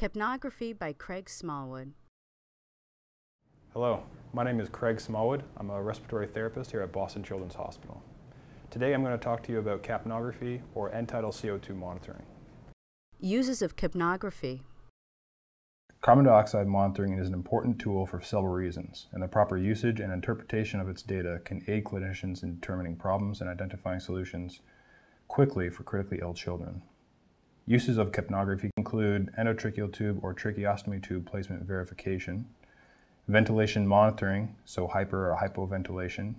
Capnography by Craig Smallwood. Hello, my name is Craig Smallwood. I'm a respiratory therapist here at Boston Children's Hospital. Today I'm going to talk to you about capnography, or end-tidal CO2 monitoring. Uses of capnography. Carbon dioxide monitoring is an important tool for several reasons, and the proper usage and interpretation of its data can aid clinicians in determining problems and identifying solutions quickly for critically ill children. Uses of capnography include endotracheal tube or tracheostomy tube placement verification, ventilation monitoring, so hyper or hypoventilation,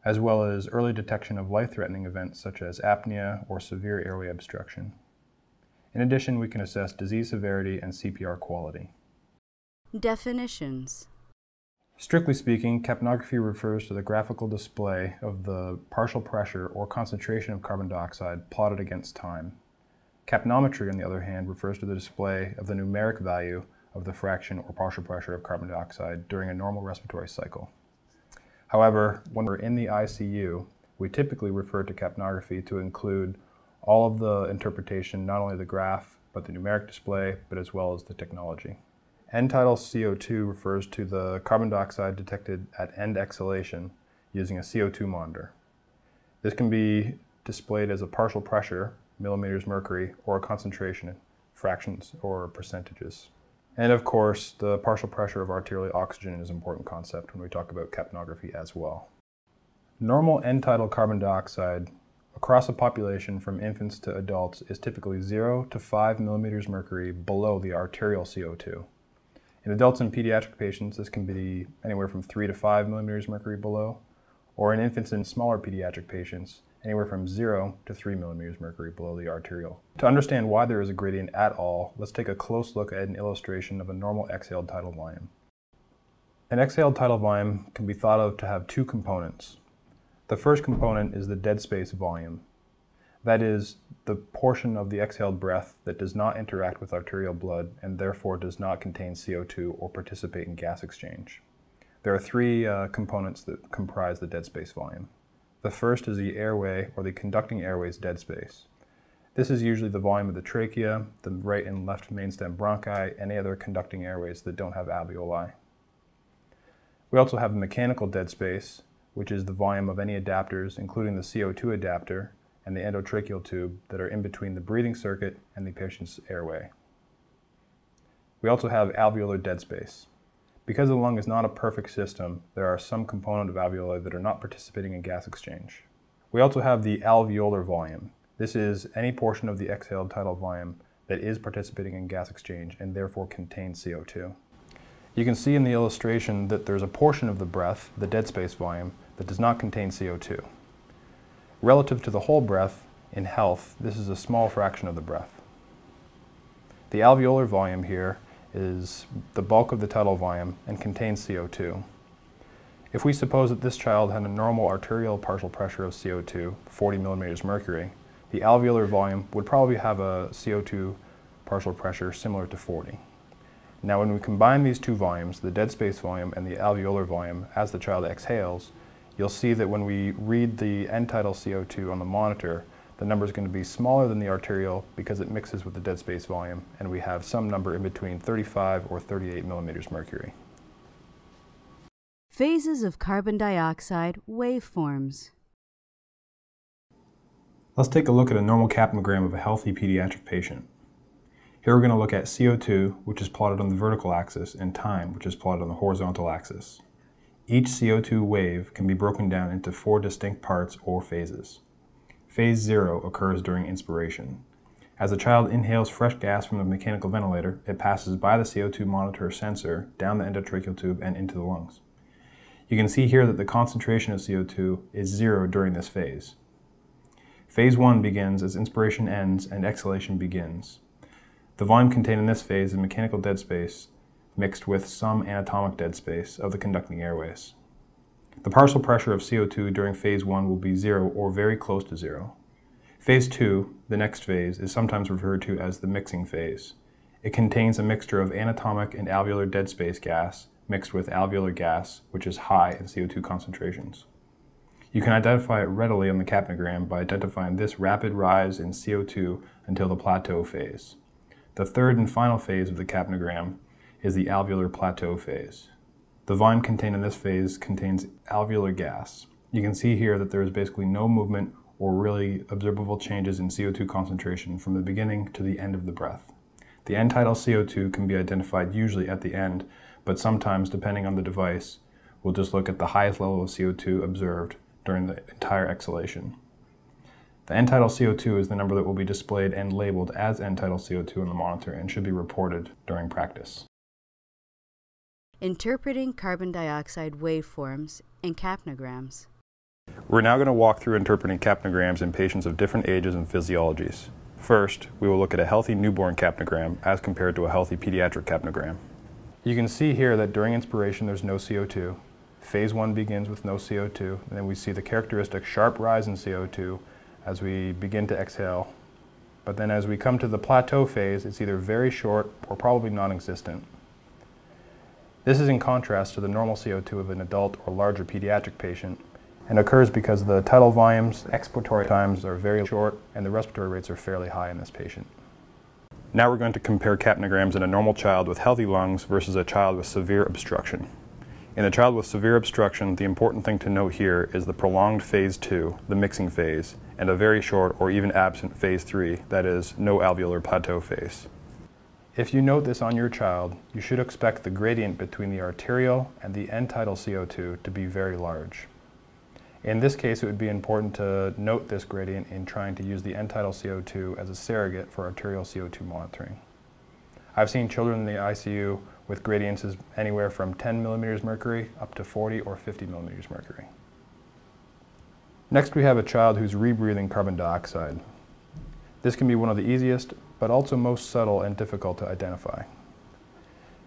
as well as early detection of life-threatening events such as apnea or severe airway obstruction. In addition, we can assess disease severity and CPR quality. Definitions. Strictly speaking, capnography refers to the graphical display of the partial pressure or concentration of carbon dioxide plotted against time. Capnometry, on the other hand, refers to the display of the numeric value of the fraction or partial pressure of carbon dioxide during a normal respiratory cycle. However, when we're in the ICU, we typically refer to capnography to include all of the interpretation, not only the graph, but the numeric display, but as well as the technology. End-tidal CO2 refers to the carbon dioxide detected at end exhalation using a CO2 monitor. This can be displayed as a partial pressure, millimeters mercury, or a concentration, fractions or percentages. And of course, the partial pressure of arterial oxygen is an important concept when we talk about capnography as well. Normal end-tidal carbon dioxide across a population from infants to adults is typically 0 to 5 millimeters mercury below the arterial CO2. In adults and pediatric patients, this can be anywhere from 3 to 5 millimeters mercury below, or in infants and smaller pediatric patients, anywhere from 0 to 3 millimeters mercury below the arterial. To understand why there is a gradient at all, let's take a close look at an illustration of a normal exhaled tidal volume. An exhaled tidal volume can be thought of to have two components. The first component is the dead space volume. That is, the portion of the exhaled breath that does not interact with arterial blood and therefore does not contain CO2 or participate in gas exchange. There are three components that comprise the dead space volume. The first is the airway, or the conducting airway's dead space. This is usually the volume of the trachea, the right and left mainstem bronchi, and any other conducting airways that don't have alveoli. We also have the mechanical dead space, which is the volume of any adapters, including the CO2 adapter and the endotracheal tube that are in between the breathing circuit and the patient's airway. We also have alveolar dead space. Because the lung is not a perfect system, there are some component of alveoli that are not participating in gas exchange. We also have the alveolar volume. This is any portion of the exhaled tidal volume that is participating in gas exchange and therefore contains CO2. You can see in the illustration that there's a portion of the breath, the dead space volume, that does not contain CO2. Relative to the whole breath, in health, this is a small fraction of the breath. The alveolar volume here is the bulk of the tidal volume and contains CO2. If we suppose that this child had a normal arterial partial pressure of CO2, 40 millimeters mercury, the alveolar volume would probably have a CO2 partial pressure similar to 40. Now when we combine these two volumes, the dead space volume and the alveolar volume, as the child exhales, you'll see that when we read the end-tidal CO2 on the monitor, the number is going to be smaller than the arterial because it mixes with the dead space volume, and we have some number in between 35 or 38 millimeters mercury. Phases of carbon dioxide waveforms. Let's take a look at a normal capnogram of a healthy pediatric patient. Here we're going to look at CO2, which is plotted on the vertical axis, and time, which is plotted on the horizontal axis. Each CO2 wave can be broken down into 4 distinct parts or phases. Phase 0 occurs during inspiration. As the child inhales fresh gas from the mechanical ventilator, it passes by the CO2 monitor sensor down the endotracheal tube and into the lungs. You can see here that the concentration of CO2 is 0 during this phase. Phase 1 begins as inspiration ends and exhalation begins. The volume contained in this phase is mechanical dead space mixed with some anatomic dead space of the conducting airways. The partial pressure of CO2 during phase 1 will be 0 or very close to 0. Phase 2, the next phase, is sometimes referred to as the mixing phase. It contains a mixture of anatomic and alveolar dead space gas mixed with alveolar gas, which is high in CO2 concentrations. You can identify it readily on the capnogram by identifying this rapid rise in CO2 until the plateau phase. The third and final phase of the capnogram is the alveolar plateau phase. The volume contained in this phase contains alveolar gas. You can see here that there is basically no movement or really observable changes in CO2 concentration from the beginning to the end of the breath. The end tidal CO2 can be identified usually at the end, but sometimes, depending on the device, we'll just look at the highest level of CO2 observed during the entire exhalation. The end tidal CO2 is the number that will be displayed and labeled as end tidal CO2 in the monitor and should be reported during practice. Interpreting carbon dioxide waveforms in capnograms. We're now going to walk through interpreting capnograms in patients of different ages and physiologies. First, we will look at a healthy newborn capnogram as compared to a healthy pediatric capnogram. You can see here that during inspiration there's no CO2. Phase 1 begins with no CO2, and then we see the characteristic sharp rise in CO2 as we begin to exhale. But then as we come to the plateau phase, it's either very short or probably non-existent. This is in contrast to the normal CO2 of an adult or larger pediatric patient, and occurs because the tidal volumes, expiratory times are very short, and the respiratory rates are fairly high in this patient. Now we're going to compare capnograms in a normal child with healthy lungs versus a child with severe obstruction. In a child with severe obstruction, the important thing to note here is the prolonged phase 2, the mixing phase, and a very short or even absent phase 3, that is, no alveolar plateau phase. If you note this on your child, you should expect the gradient between the arterial and the end tidal CO2 to be very large. In this case, it would be important to note this gradient in trying to use the end tidal CO2 as a surrogate for arterial CO2 monitoring. I've seen children in the ICU with gradients anywhere from 10 millimeters mercury up to 40 or 50 millimeters mercury. Next, we have a child who's rebreathing carbon dioxide. This can be one of the easiest, but also most subtle and difficult to identify.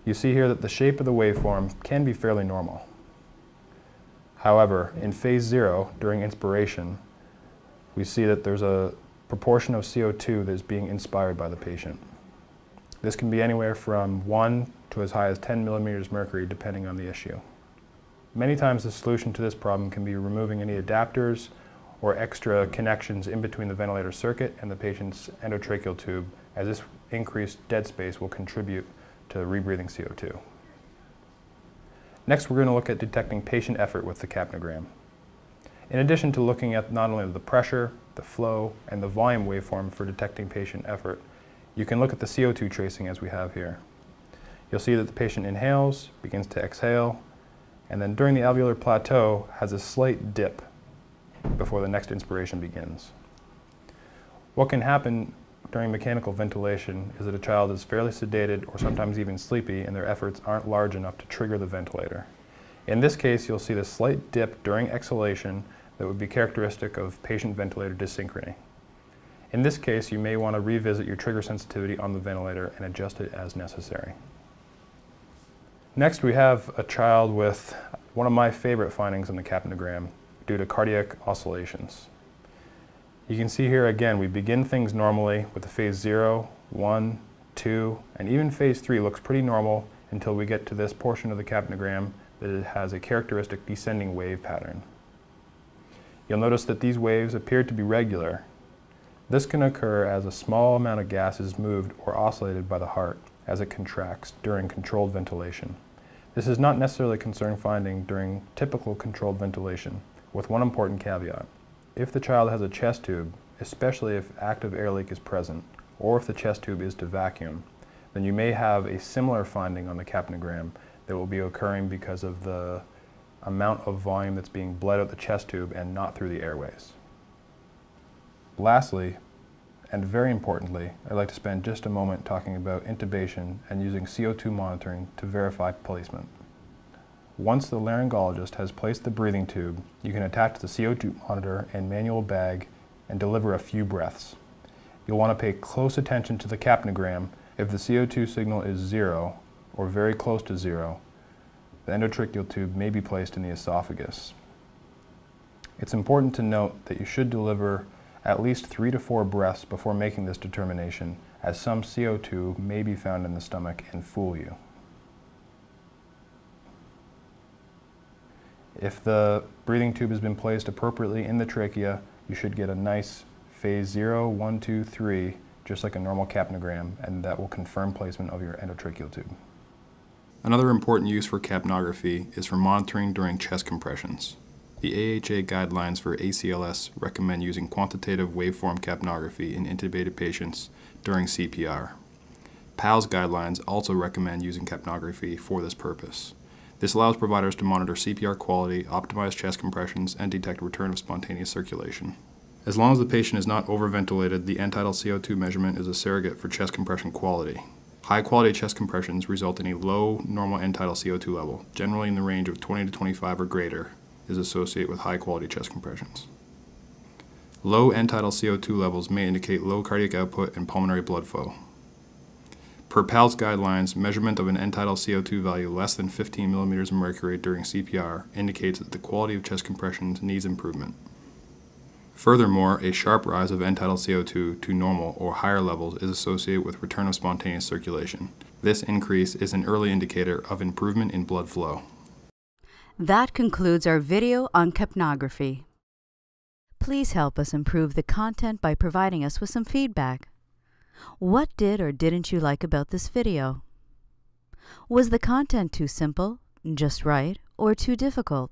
You see here that the shape of the waveform can be fairly normal. However, in phase 0, during inspiration, we see that there's a proportion of CO2 that is being inspired by the patient. This can be anywhere from 1 to as high as 10 millimeters mercury, depending on the issue. Many times the solution to this problem can be removing any adapters or extra connections in between the ventilator circuit and the patient's endotracheal tube, as this increased dead space will contribute to rebreathing CO2. Next, we're going to look at detecting patient effort with the capnogram. In addition to looking at not only the pressure, the flow, and the volume waveform for detecting patient effort, you can look at the CO2 tracing as we have here. You'll see that the patient inhales, begins to exhale, and then during the alveolar plateau has a slight dip before the next inspiration begins. What can happen during mechanical ventilation is that a child is fairly sedated or sometimes even sleepy and their efforts aren't large enough to trigger the ventilator. In this case, you'll see the slight dip during exhalation that would be characteristic of patient ventilator dysynchrony. In this case, you may want to revisit your trigger sensitivity on the ventilator and adjust it as necessary. Next, we have a child with one of my favorite findings in the capnogram due to cardiac oscillations. You can see here again, we begin things normally with the phase 0, 1, 2, and even phase 3 looks pretty normal until we get to this portion of the capnogram that it has a characteristic descending wave pattern. You'll notice that these waves appear to be regular. This can occur as a small amount of gas is moved or oscillated by the heart as it contracts during controlled ventilation. This is not necessarily a concerning finding during typical controlled ventilation, with one important caveat. If the child has a chest tube, especially if active air leak is present, or if the chest tube is to vacuum, then you may have a similar finding on the capnogram that will be occurring because of the amount of volume that's being bled out the chest tube and not through the airways. Lastly, and very importantly, I'd like to spend just a moment talking about intubation and using CO2 monitoring to verify placement. Once the laryngologist has placed the breathing tube, you can attach the CO2 monitor and manual bag and deliver a few breaths. You'll want to pay close attention to the capnogram. If the CO2 signal is 0 or very close to 0, the endotracheal tube may be placed in the esophagus. It's important to note that you should deliver at least 3 to 4 breaths before making this determination, as some CO2 may be found in the stomach and fool you. If the breathing tube has been placed appropriately in the trachea, you should get a nice phase 0, 1, 2, 3 just like a normal capnogram, and that will confirm placement of your endotracheal tube. Another important use for capnography is for monitoring during chest compressions. The AHA guidelines for ACLS recommend using quantitative waveform capnography in intubated patients during CPR. PALS guidelines also recommend using capnography for this purpose. This allows providers to monitor CPR quality, optimize chest compressions, and detect return of spontaneous circulation. As long as the patient is not overventilated, the end-tidal CO2 measurement is a surrogate for chest compression quality. High-quality chest compressions result in a low normal end-tidal CO2 level, generally in the range of 20 to 25 or greater, is associated with high-quality chest compressions. Low end-tidal CO2 levels may indicate low cardiac output and pulmonary blood flow. Per PALS guidelines, measurement of an end-tidal CO2 value less than 15 millimeters of mercury during CPR indicates that the quality of chest compressions needs improvement. Furthermore, a sharp rise of end-tidal CO2 to normal or higher levels is associated with return of spontaneous circulation. This increase is an early indicator of improvement in blood flow. That concludes our video on capnography. Please help us improve the content by providing us with some feedback. What did or didn't you like about this video? Was the content too simple, just right, or too difficult?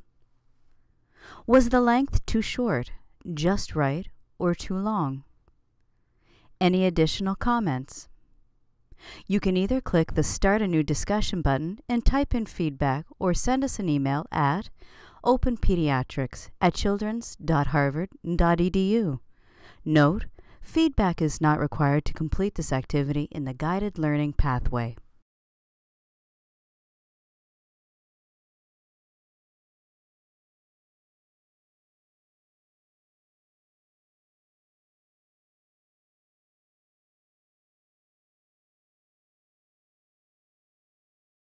Was the length too short, just right, or too long? Any additional comments? You can either click the Start a New Discussion button and type in feedback, or send us an email at openpediatrics@childrens.harvard.edu. Note, feedback is not required to complete this activity in the guided learning pathway.